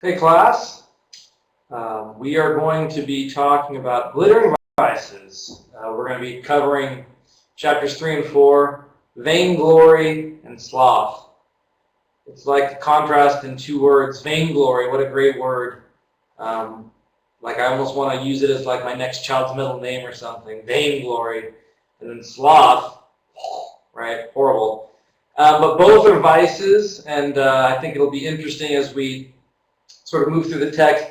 Hey class, we are going to be talking about glittering vices. We're going to be covering chapters 3 and 4, vainglory and sloth. It's like the contrast in two words. Vainglory, what a great word. Like I almost want to use it as like my next child's middle name or something. Vainglory. And then sloth, right? Horrible. But both are vices, and I think it'll be interesting as we sort of move through the text.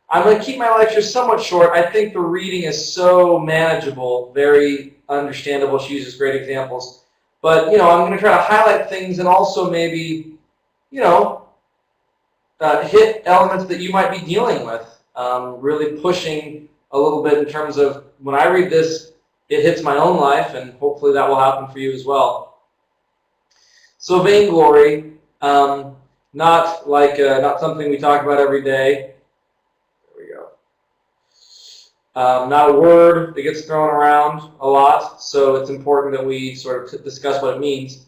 I'm going to keep my lectures somewhat short. I think the reading is so manageable, very understandable. She uses great examples. But, I'm going to try to highlight things and also maybe, hit elements that you might be dealing with, really pushing a little bit in terms of when I read this, it hits my own life, and hopefully that will happen for you as well. So vainglory, not something we talk about every day. There we go. Not a word that gets thrown around a lot, so it's important that we sort of discuss what it means,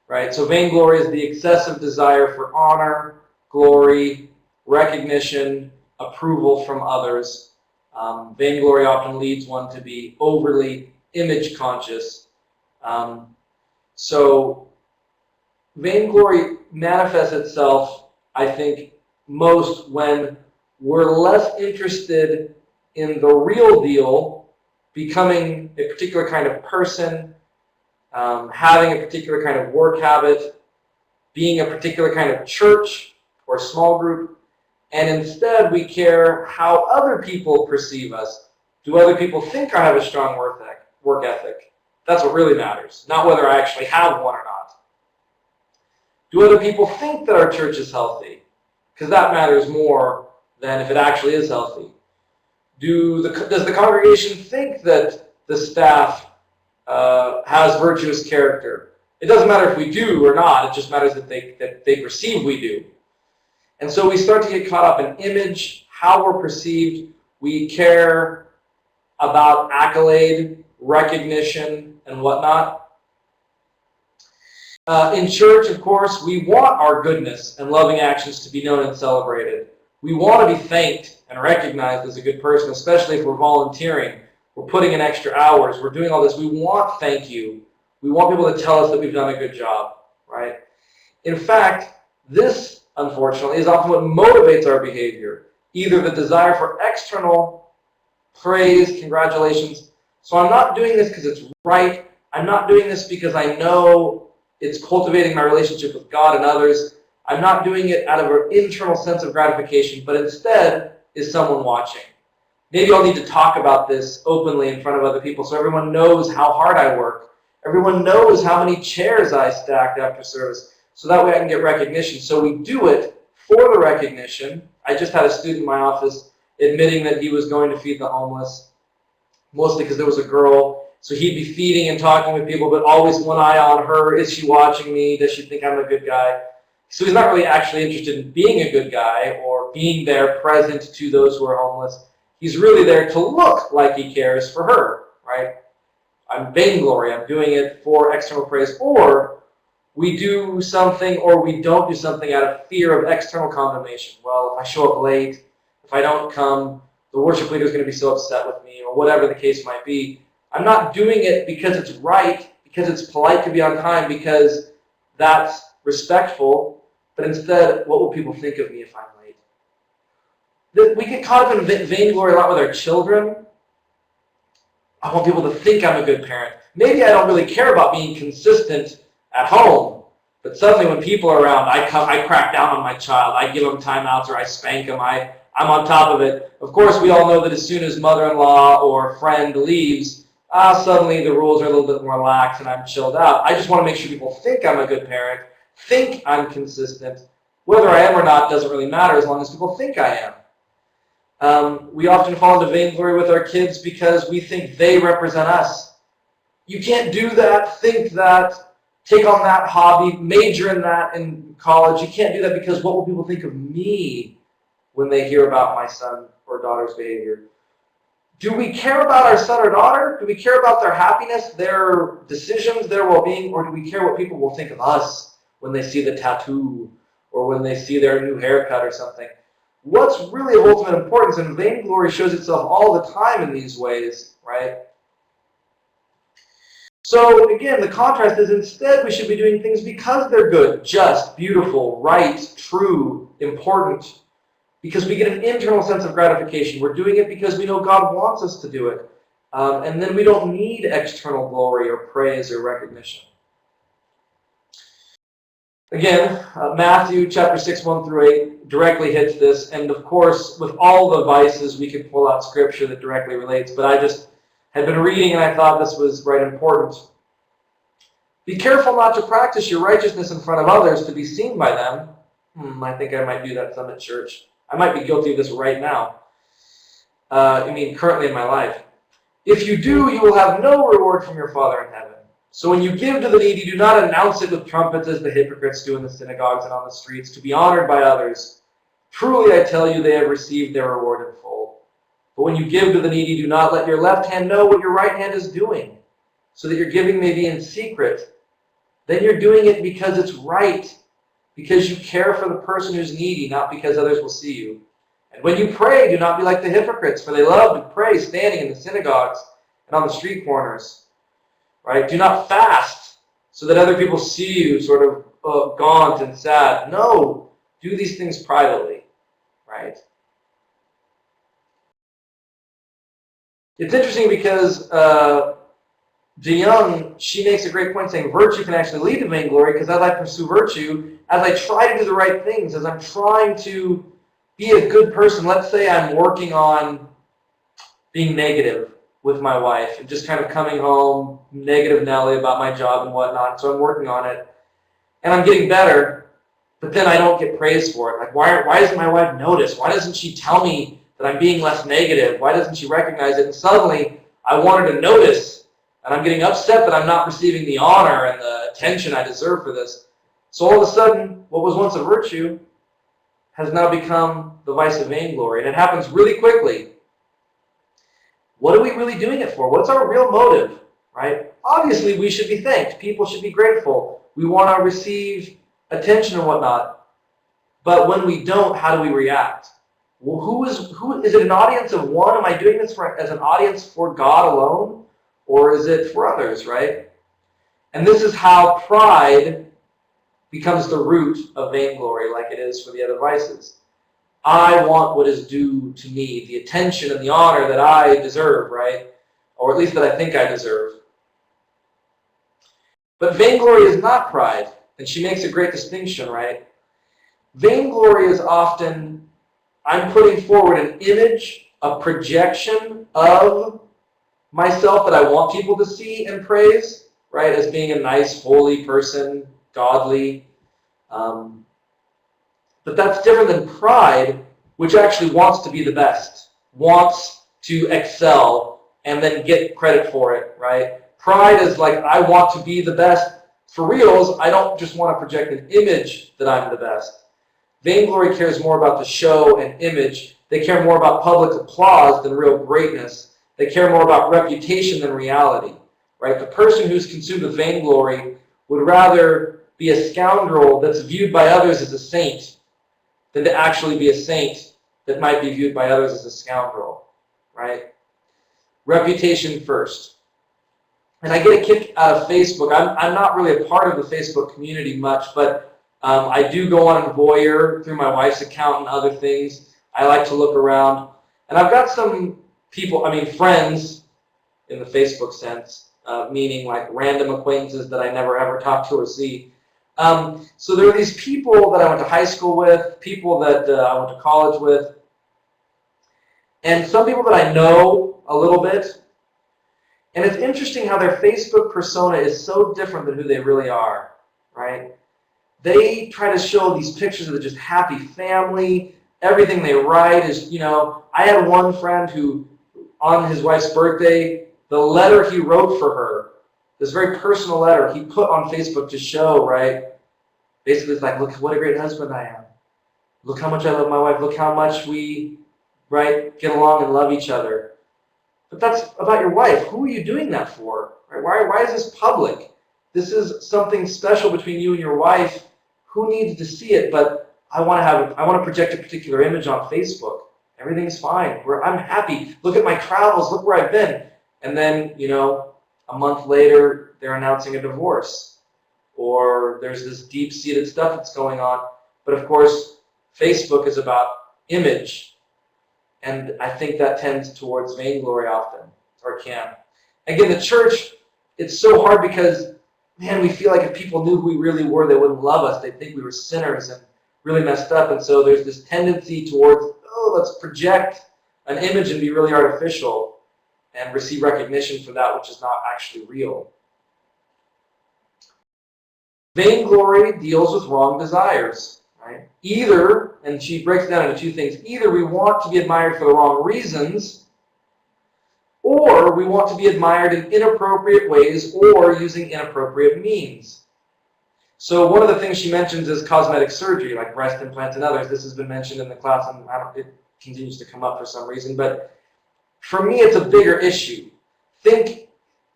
right? So vainglory is the excessive desire for honor, glory, recognition, approval from others. Vainglory often leads one to be overly image conscious. So vainglory manifests itself, I think, most when we're less interested in the real deal, becoming a particular kind of person, having a particular kind of work habit, being a particular kind of church or small group, and instead we care how other people perceive us. Do other people think I have a strong work ethic? That's what really matters, not whether I actually have one or not. Do other people think that our church is healthy? Because that matters more than if it actually is healthy. Does the congregation think that the staff has virtuous character? It doesn't matter if we do or not. It just matters that they perceive we do. And so we start to get caught up in image, how we're perceived. We care about accolade, recognition, and whatnot. In church, of course, we want our goodness and loving actions to be known and celebrated. We want to be thanked and recognized as a good person, especially if we're volunteering, we're putting in extra hours, we're doing all this. We want thank you. We want people to tell us that we've done a good job, right? In fact, this, unfortunately, is often what motivates our behavior, either the desire for external praise, congratulations. So I'm not doing this because it's right. I'm not doing this because I know it's cultivating my relationship with God and others. I'm not doing it out of an internal sense of gratification, but instead is someone watching. Maybe I'll need to talk about this openly in front of other people so everyone knows how hard I work. Everyone knows how many chairs I stacked after service, so that way I can get recognition. So we do it for the recognition. I just had a student in my office admitting that he was going to feed the homeless, mostly because there was a girl. So he'd be feeding and talking with people, but always one eye on her. Is she watching me? Does she think I'm a good guy? So he's not really actually interested in being a good guy or being there present to those who are homeless. He's really there to look like he cares for her, right? I'm vainglory. I'm doing it for external praise. Or we do something or we don't do something out of fear of external condemnation. Well, if I show up late, if I don't come, the worship leader is going to be so upset with me, or whatever the case might be. I'm not doing it because it's right, because it's polite to be on time, because that's respectful, but instead, what will people think of me if I'm late? We get caught up in vainglory a lot with our children. I want people to think I'm a good parent. Maybe I don't really care about being consistent at home, but suddenly when people are around, I crack down on my child. I give them timeouts or I spank them. I'm on top of it. Of course, we all know that as soon as mother-in-law or friend leaves, suddenly the rules are a little bit more lax and I'm chilled out. I just want to make sure people think I'm a good parent, think I'm consistent. Whether I am or not doesn't really matter as long as people think I am. We often fall into vainglory with our kids because we think they represent us. You can't do that, think that, take on that hobby, major in that in college. You can't do that because what will people think of me when they hear about my son or daughter's behavior? Do we care about our son or daughter? Do we care about their happiness, their decisions, their well-being, or do we care what people will think of us when they see the tattoo or when they see their new haircut or something? what's really of ultimate importance, and vainglory shows itself all the time in these ways, right? So again, the contrast is instead we should be doing things because they're good, just, beautiful, right, true, important, because we get an internal sense of gratification. We're doing it because we know God wants us to do it. And then we don't need external glory or praise or recognition. Again, Matthew chapter 6, 1 through 8 directly hits this. And of course, with all the vices, we could pull out scripture that directly relates. But I just had been reading and I thought this was right important. Be careful not to practice your righteousness in front of others to be seen by them. I think I might do that some at church. I might be guilty of this right now. Currently in my life. If you do, you will have no reward from your Father in heaven. So when you give to the needy, do not announce it with trumpets as the hypocrites do in the synagogues and on the streets, to be honored by others. Truly, I tell you, they have received their reward in full. But when you give to the needy, do not let your left hand know what your right hand is doing, so that your giving may be in secret. Then you're doing it because it's right, because you care for the person who's needy, not because others will see you. And when you pray, do not be like the hypocrites, for they love to pray standing in the synagogues and on the street corners. Right? Do not fast so that other people see you sort of gaunt and sad. No, do these things privately. Right? It's interesting because DeYoung, she makes a great point saying virtue can actually lead to vainglory, because as I pursue virtue, as I try to do the right things, as I'm trying to be a good person. Let's say I'm working on being negative with my wife and just kind of coming home negative Nelly about my job and whatnot. So I'm working on it and I'm getting better, but then I don't get praised for it. Like, why doesn't my wife notice? Why doesn't she tell me that I'm being less negative? Why doesn't she recognize it? And suddenly I want her to notice, and I'm getting upset that I'm not receiving the honor and the attention I deserve for this. So all of a sudden, what was once a virtue has now become the vice of vainglory. And it happens really quickly. What are we really doing it for? What's our real motive, right? Obviously, we should be thanked. People should be grateful. We want to receive attention and whatnot. But when we don't, how do we react? Well, who is it an audience of one? Am I doing this as an audience for God alone? Or is it for others, right? And this is how pride becomes the root of vainglory, like it is for the other vices. I want what is due to me, the attention and the honor that I deserve, right? Or at least that I think I deserve. But vainglory is not pride, and she makes a great distinction, right? Vainglory is often, I'm putting forward an image, a projection of myself that I want people to see and praise, right? As being a nice, holy person, godly. But that's different than pride, which actually wants to be the best, wants to excel, and then get credit for it, right? Pride is like, I want to be the best. For reals, I don't just want to project an image that I'm the best. Vainglory cares more about the show and image. They care more about public applause than real greatness. They care more about reputation than reality, right? The person who's consumed with vainglory would rather be a scoundrel that's viewed by others as a saint than to actually be a saint that might be viewed by others as a scoundrel, right? Reputation first. And I get a kick out of Facebook. I'm not really a part of the Facebook community much, but I do go on and voyeur through my wife's account and other things. I like to look around. And I've got some people, friends in the Facebook sense, meaning like random acquaintances that I never ever talk to or see. So there are these people that I went to high school with, people that I went to college with, and some people that I know a little bit. And it's interesting how their Facebook persona is so different than who they really are, right? They try to show these pictures of the just happy family. Everything they write is, I had one friend who, on his wife's birthday, the letter he wrote for her, this very personal letter, he put on Facebook to show, right? Basically, it's like, look what a great husband I am. Look how much I love my wife. Look how much we, right, get along and love each other. But that's about your wife. Who are you doing that for? Right? Why is this public? This is something special between you and your wife. Who needs to see it but I want to project a particular image on Facebook. Everything's fine. I'm happy. Look at my travels. Look where I've been. And then, a month later, they're announcing a divorce. Or there's this deep-seated stuff that's going on. But of course, Facebook is about image. And I think that tends towards vainglory often, or can. Again, the church, it's so hard because, man, we feel like if people knew who we really were, they wouldn't love us. They'd think we were sinners and really messed up. And so there's this tendency towards, let's project an image and be really artificial and receive recognition for that which is not actually real. Vainglory deals with wrong desires, right? Either, and she breaks it down into two things, either we want to be admired for the wrong reasons, or we want to be admired in inappropriate ways or using inappropriate means. So one of the things she mentions is cosmetic surgery, like breast implants and others. This has been mentioned in the class, and it continues to come up for some reason. But for me, it's a bigger issue. Think,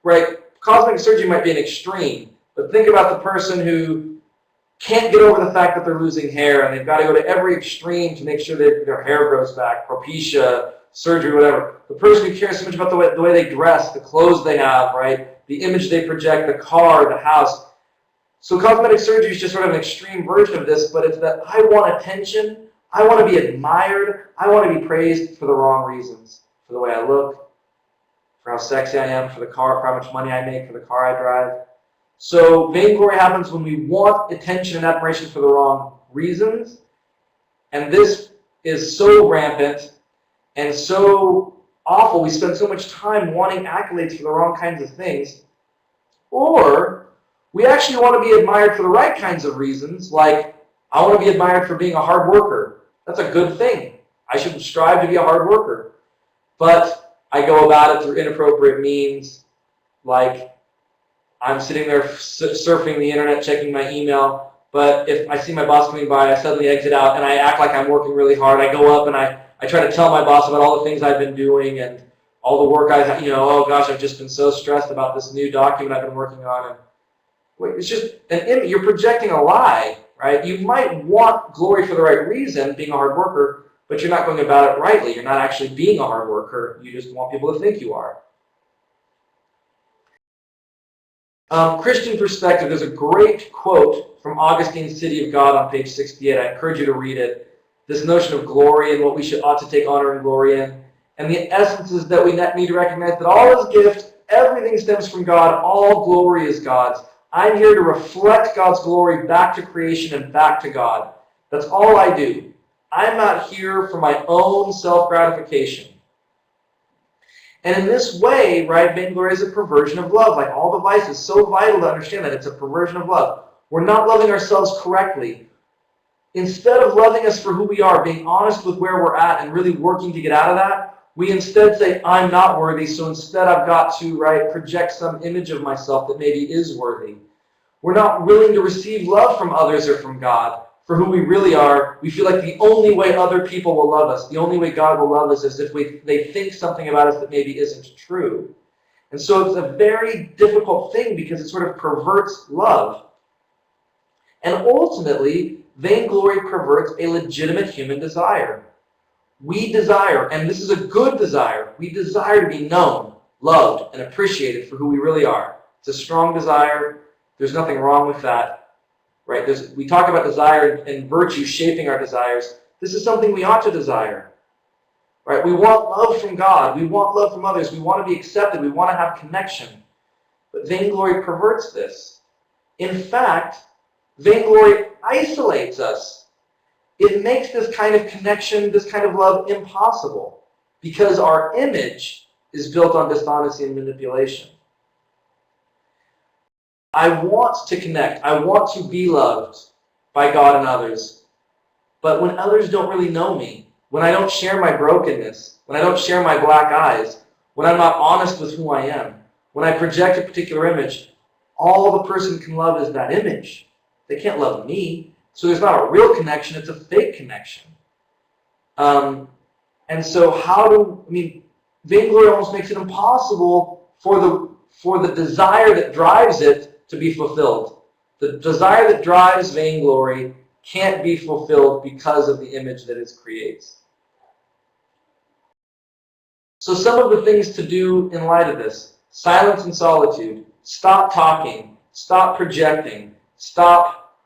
right, cosmetic surgery might be an extreme, but think about the person who can't get over the fact that they're losing hair, and they've got to go to every extreme to make sure that their hair grows back, propecia, surgery, whatever. The person who cares so much about the way they dress, the clothes they have, right, the image they project, the car, the house. So cosmetic surgery is just sort of an extreme version of this, but it's that I want attention, I want to be admired, I want to be praised for the wrong reasons, for the way I look, for how sexy I am, for the car, for how much money I make, for the car I drive. So vainglory happens when we want attention and admiration for the wrong reasons, and this is so rampant and so awful. We spend so much time wanting accolades for the wrong kinds of things, or we actually want to be admired for the right kinds of reasons, like I want to be admired for being a hard worker. That's a good thing. I should strive to be a hard worker. But I go about it through inappropriate means, like I'm sitting there surfing the internet, checking my email, but if I see my boss coming by, I suddenly exit out and I act like I'm working really hard. I go up and I try to tell my boss about all the things I've been doing and all the work oh gosh, I've just been so stressed about this new document I've been working on. And it's just an image. You're projecting a lie, right? You might want glory for the right reason, being a hard worker, but you're not going about it rightly. You're not actually being a hard worker. You just want people to think you are. Christian perspective, there's a great quote from Augustine's City of God on page 68. I encourage you to read it. This notion of glory and what we ought to take honor and glory in. And the essence is that we need to recognize that all is gift, everything stems from God, all glory is God's. I'm here to reflect God's glory back to creation and back to God. That's all I do. I'm not here for my own self-gratification. And in this way, right, vainglory is a perversion of love. Like all the vices, so vital to understand that it's a perversion of love. We're not loving ourselves correctly. Instead of loving us for who we are, being honest with where we're at and really working to get out of that, we instead say, I'm not worthy, so instead I've got to, right, project some image of myself that maybe is worthy. We're not willing to receive love from others or from God for who we really are. We feel like the only way other people will love us, the only way God will love us is if they think something about us that maybe isn't true. And so it's a very difficult thing because it sort of perverts love. And ultimately, vainglory perverts a legitimate human desire. We desire, and this is a good desire, we desire to be known, loved, and appreciated for who we really are. It's a strong desire. There's nothing wrong with that. Right? We talk about desire and virtue shaping our desires. This is something we ought to desire. Right? We want love from God. We want love from others. We want to be accepted. We want to have connection. But vainglory perverts this. In fact, vainglory isolates us. It makes this kind of connection, this kind of love impossible because our image is built on dishonesty and manipulation. I want to connect. I want to be loved by God and others. But when others don't really know me, when I don't share my brokenness, when I don't share my black eyes, when I'm not honest with who I am, when I project a particular image, all the person can love is that image. They can't love me. So there's not a real connection, it's a fake connection. And so vainglory almost makes it impossible for the desire that drives it to be fulfilled. The desire that drives vainglory can't be fulfilled because of the image that it creates. So some of the things to do in light of this: silence and solitude. Stop talking. Stop projecting. Stop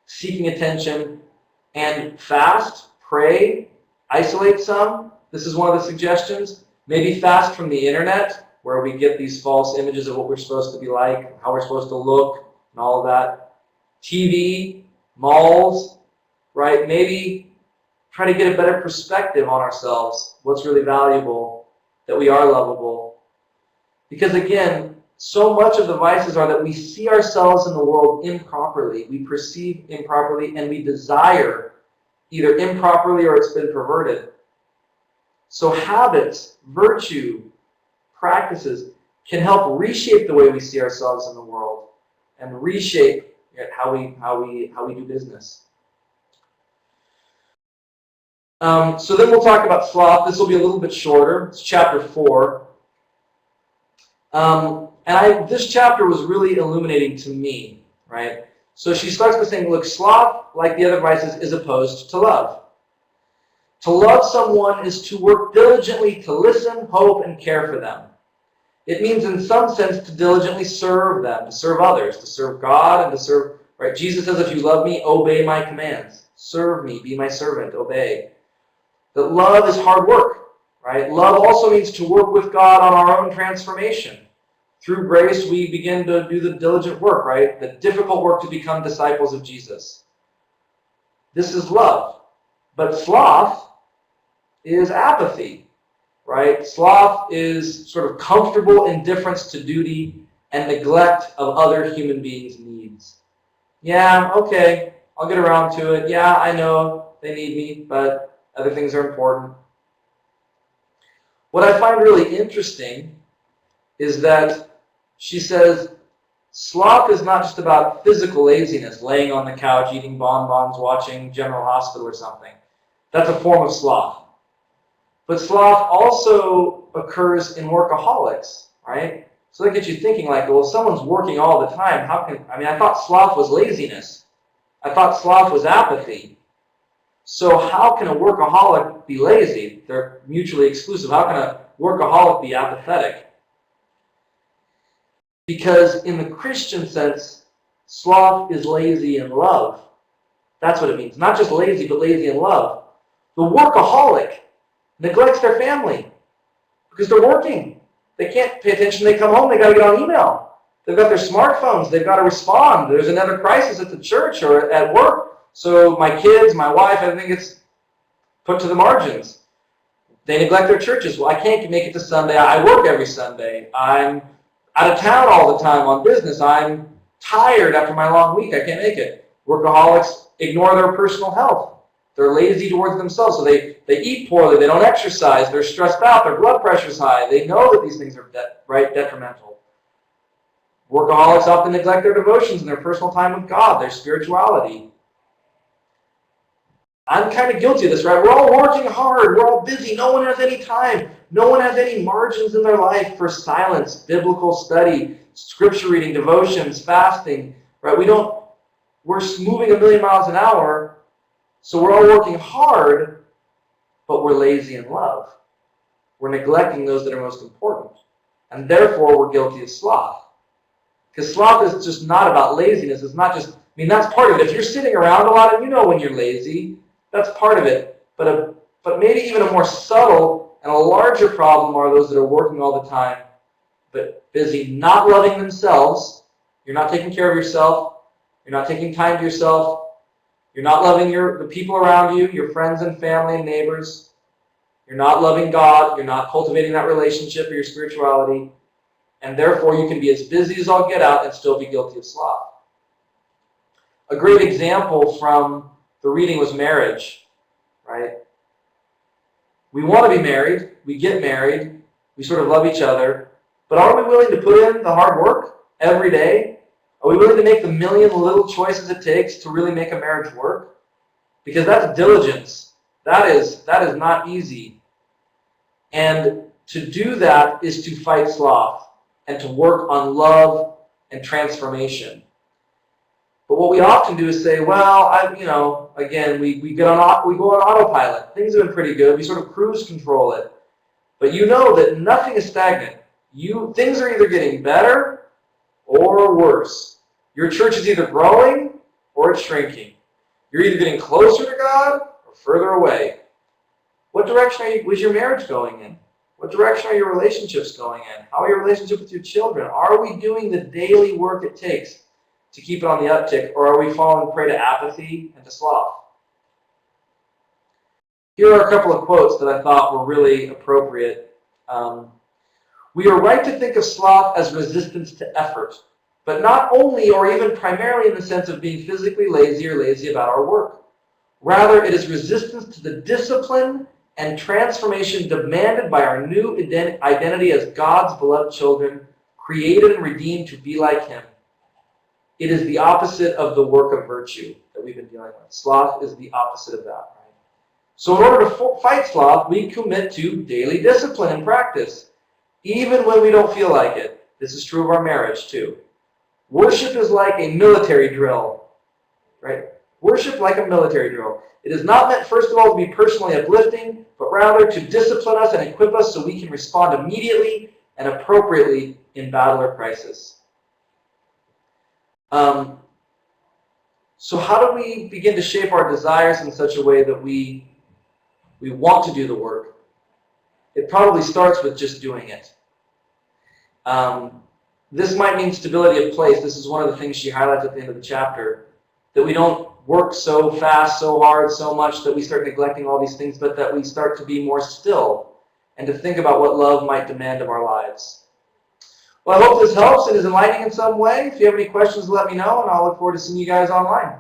seeking attention. And fast, pray, isolate some. This is one of the suggestions. Maybe fast from the internet, where we get these false images of what we're supposed to be like, how we're supposed to look, and all of that. TV, malls, right? Maybe try to get a better perspective on ourselves, what's really valuable, that we are lovable. Because again, so much of the vices are that we see ourselves in the world improperly, we perceive improperly, and we desire either improperly or it's been perverted. So habits, virtue, practices can help reshape the way we see ourselves in the world and reshape how we do business. So then we'll talk about sloth. This will be a little bit shorter. It's chapter 4. This chapter was really illuminating to me, right? So she starts by saying, look, sloth, like the other vices, is opposed to love. To love someone is to work diligently to listen, hope, and care for them. It means in some sense to diligently serve them, to serve others, to serve God, and to serve, right? Jesus says, if you love me, obey my commands. Serve me, be my servant, obey. That love is hard work, right? Love also means to work with God on our own transformation. Through grace, we begin to do the diligent work, right? The difficult work to become disciples of Jesus. This is love. But sloth is apathy, right? Sloth is sort of comfortable indifference to duty and neglect of other human beings' needs. Yeah, okay, I'll get around to it. Yeah, I know they need me, but other things are important. What I find really interesting is that she says sloth is not just about physical laziness, laying on the couch, eating bonbons, watching General Hospital or something. That's a form of sloth. But sloth also occurs in workaholics, right? So that gets you thinking like, well, if someone's working all the time, I thought sloth was laziness. I thought sloth was apathy. So how can a workaholic be lazy? They're mutually exclusive. How can a workaholic be apathetic? Because in the Christian sense, sloth is lazy in love. That's what it means. Not just lazy, but lazy in love. The workaholic neglects their family because they're working. They can't pay attention. They come home, they got to get on email. They've got their smartphones. They've got to respond. There's another crisis at the church or at work. So my kids, my wife, everything gets put to the margins. They neglect their churches. Well, I can't make it to Sunday. I work every Sunday. I'm out of town all the time on business. I'm tired after my long week. I can't make it. Workaholics ignore their personal health. They're lazy towards themselves. So they eat poorly. They don't exercise. They're stressed out. Their blood pressure's high. They know that these things are detrimental. Workaholics often neglect their devotions and their personal time with God, their spirituality. I'm kind of guilty of this, right? We're all working hard. We're all busy. No one has any time. No one has any margins in their life for silence, biblical study, scripture reading, devotions, fasting, right? We're moving a million miles an hour, so we're all working hard, but we're lazy in love. We're neglecting those that are most important. And therefore, we're guilty of sloth. Because sloth is just not about laziness. It's not just, that's part of it. If you're sitting around a lot and you know when you're lazy, that's part of it. But maybe even a more subtle and a larger problem are those that are working all the time, but busy not loving themselves. You're not taking care of yourself. You're not taking time to yourself. You're not loving the people around you, your friends and family and neighbors. You're not loving God. You're not cultivating that relationship or your spirituality. And therefore, you can be as busy as all get out and still be guilty of sloth. A great example from the reading was marriage, right? We want to be married. We get married. We sort of love each other. But are we willing to put in the hard work every day? Are we willing to make the million little choices it takes to really make a marriage work? Because that's diligence. That is not easy. And to do that is to fight sloth and to work on love and transformation. But what we often do is say, well, again, we go on autopilot. Things have been pretty good. We sort of cruise control it. But you know that nothing is stagnant. Things are either getting better or worse. Your church is either growing or it's shrinking. You're either getting closer to God or further away. What direction is your marriage going in? What direction are your relationships going in? How are your relationships with your children? Are we doing the daily work it takes to keep it on the uptick, or are we falling prey to apathy and to sloth? Here are a couple of quotes that I thought were really appropriate. We are right to think of sloth as resistance to effort, but not only or even primarily in the sense of being physically lazy or lazy about our work. Rather, it is resistance to the discipline and transformation demanded by our new identity as God's beloved children, created and redeemed to be like Him. It is the opposite of the work of virtue that we've been dealing with. Sloth is the opposite of that. Right? So in order to fight sloth, we commit to daily discipline and practice, even when we don't feel like it. This is true of our marriage too. Worship is like a military drill, right? Worship like a military drill. It is not meant, first of all, to be personally uplifting, but rather to discipline us and equip us so we can respond immediately and appropriately in battle or crisis. So how do we begin to shape our desires in such a way that we want to do the work? It probably starts with just doing it. This might mean stability of place. This is one of the things she highlights at the end of the chapter, that we don't work so fast, so hard, so much that we start neglecting all these things, but that we start to be more still and to think about what love might demand of our lives. Well, I hope this helps and is enlightening in some way. If you have any questions, let me know, and I'll look forward to seeing you guys online.